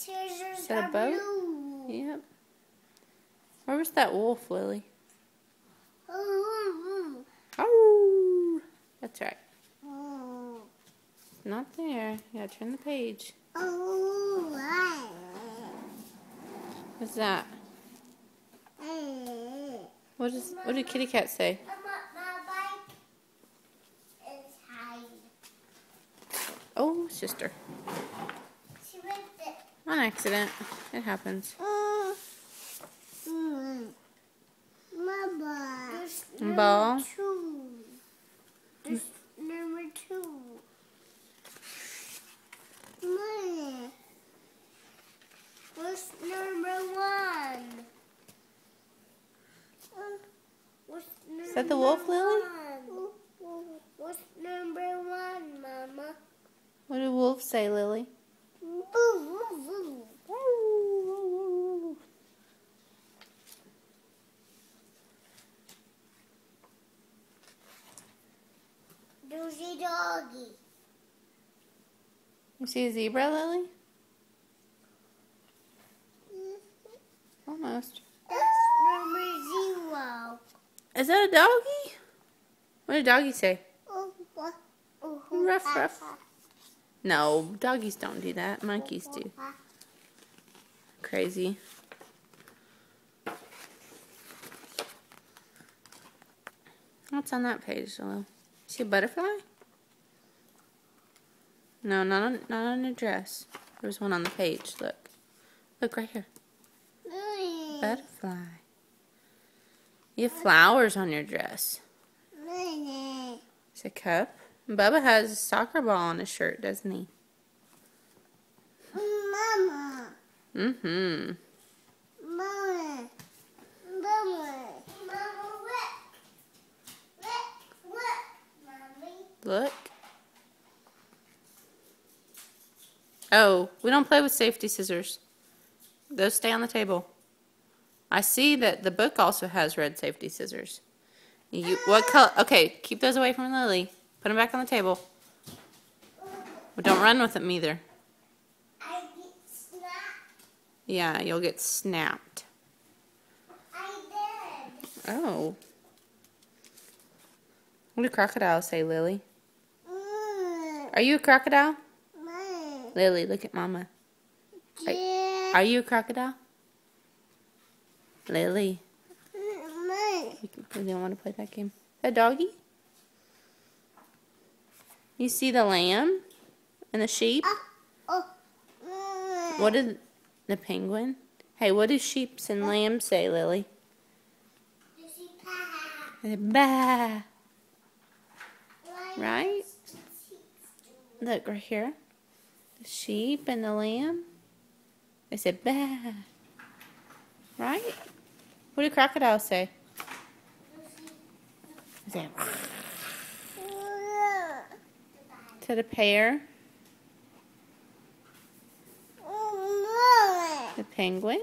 Is that a boat? Blue. Yep. Where was that wolf, Lily? Oh, that's right. Not there. You gotta turn the page. What's that? What did Kitty Cat say? Oh, sister. She ripped it. On accident. It happens. Ball. There's number 2. Mommy. What's number 1? Is that the wolf, Lily? What's number 1, Mama? What did wolf say, Lily? There's a doggy. You see a zebra, Lily? Almost. That's number 0. Is that a doggy? What did doggy say? Ruff, ruff. No, doggies don't do that. Monkeys do. Crazy. What's on that page, Lily? See a butterfly? No, not on a dress. There's one on the page. Look. Look right here. Butterfly. You have flowers on your dress. It's a cup. Bubba has a soccer ball on his shirt, doesn't he? Mama. Mm-hmm. Mama. Mama. Mama, look, Mommy. Look. Oh, we don't play with safety scissors. Those stay on the table. I see that the book also has red safety scissors. What color? Okay, keep those away from Lily. Put them back on the table. But don't run with them either. I get snapped. Yeah, you'll get snapped. I did. Oh. What do crocodiles say, Lily? Are you a crocodile? Lily, look at Mama. Are you a crocodile? Lily. You don't want to play that game. A doggy? You see the lamb and the sheep? What did the penguin? Hey, what do sheep and lambs say, Lily? Bah. Right? Look right here. The sheep and the lamb. They said bah. Right? What do crocodiles say? Is that a pear? The penguin?